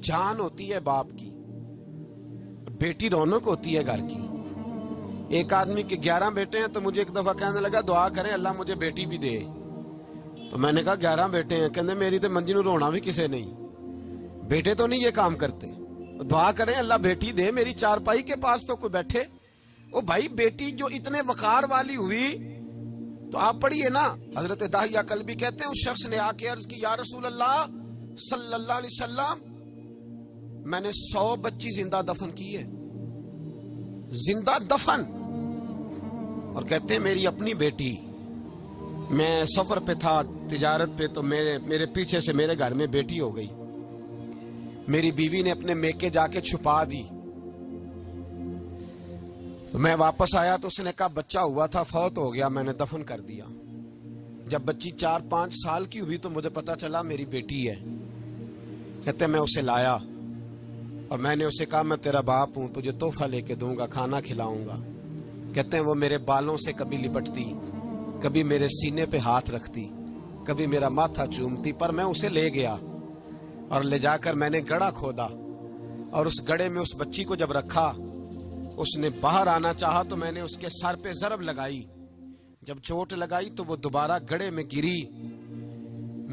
जान होती है बाप की, बेटी रौनक होती है घर की। एक आदमी के 11 बेटे हैं तो मुझे एक दफा कहने लगा दुआ करें अल्लाह मुझे बेटी भी दे। तो मैंने कहा 11 बेटे हैं, कहने मेरी तो मंजी नूं रोना भी किसे नहीं, बेटे तो नहीं ये काम करते, दुआ करें अल्लाह बेटी दे, मेरी चारपाई के पास तो कोई बैठे। ओ भाई बेटी जो इतने वकार वाली हुई तो आप पढ़िए ना, हजरत दाहिया कल्बी कहते हैं उस शख्स ने आके अर्ज की या रसूल अल्लाह सल्लल्लाहु अलैहि वसल्लम मैंने 100 बच्ची जिंदा दफन की है, जिंदा दफन। और कहते हैं मेरी अपनी बेटी, मैं सफर पे था तिजारत पे, तो मेरे पीछे से मेरे घर में बेटी हो गई, मेरी बीवी ने अपने मेके जाके छुपा दी। तो मैं वापस आया तो उसने कहा बच्चा हुआ था फौत हो गया, मैंने दफन कर दिया। जब बच्ची 4-5 साल की हुई तो मुझे पता चला मेरी बेटी है। कहते मैं उसे लाया और मैंने उसे कहा मैं तेरा बाप हूं, तुझे तोहफा लेके दूंगा, खाना खिलाऊंगा। कहते हैं वो मेरे बालों से कभी लिपटती, कभी मेरे सीने पे हाथ रखती, कभी मेरा माथा चूमती, पर मैं उसे ले गया और ले जाकर मैंने गड़ा खोदा और उस गड़े में उस बच्ची को जब रखा, उसने बाहर आना चाहा तो मैंने उसके सर पे ज़रब लगाई। जब चोट लगाई तो वो दोबारा गड़े में गिरी।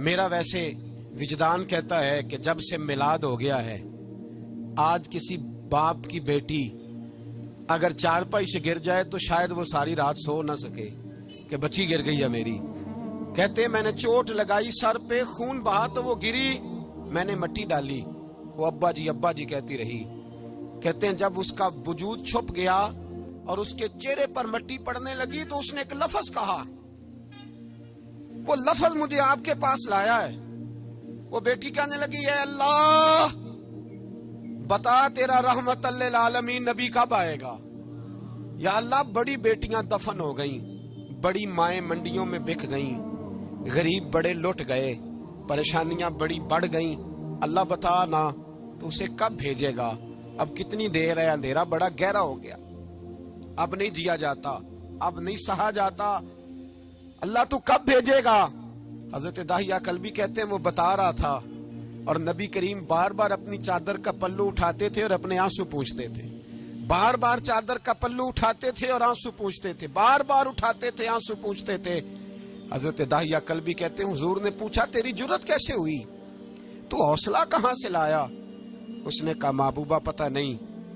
मेरा वैसे विजदान कहता है कि जब से मिलाद हो गया है, आज किसी बाप की बेटी अगर चारपाई से गिर जाए तो शायद वो सारी रात सो ना सके कि बच्ची गिर गई है मेरी। कहते मैंने चोट लगाई सर पे, खून बहा तो वो गिरी, मैंने मिट्टी डाली, वो अब्बा जी कहती रही। कहते हैं जब उसका वजूद छुप गया और उसके चेहरे पर मिट्टी पड़ने लगी तो उसने एक लफ्ज कहा, वो लफ्ज मुझे आपके पास लाया है। वो बेटी कहने लगी है अल्लाह बता तेरा रहमत लिल आलमीन नबी कब आएगा। या अल्लाह बड़ी बेटियां दफन हो गईं, बड़ी माएं मंडियों में बिक गईं, गरीब बड़े लुट गए, परेशानियां बड़ी बढ़ गईं, अल्लाह बता ना तो उसे कब भेजेगा। अब कितनी देर है, अंधेरा बड़ा गहरा हो गया, अब नहीं जिया जाता, अब नहीं सहा जाता, अल्लाह तू कब भेजेगा। हजरत दाहिया कल्बी कहते हैं वो बता रहा था और नबी करीम बार बार अपनी चादर का पल्लू उठाते थे और अपने आंसू पूंछते थे, बार बार चादर का पल्लू उठाते थे और आंसू पूंछते थे, बार बार उठाते थे आंसू पूंछते थे। हजरत दाहिया कल्बी कहते हैं हुजूर ने पूछा तेरी जुर्रत कैसे हुई, तू हौसला कहां से लाया। उसने कहा महबूबा पता नहीं,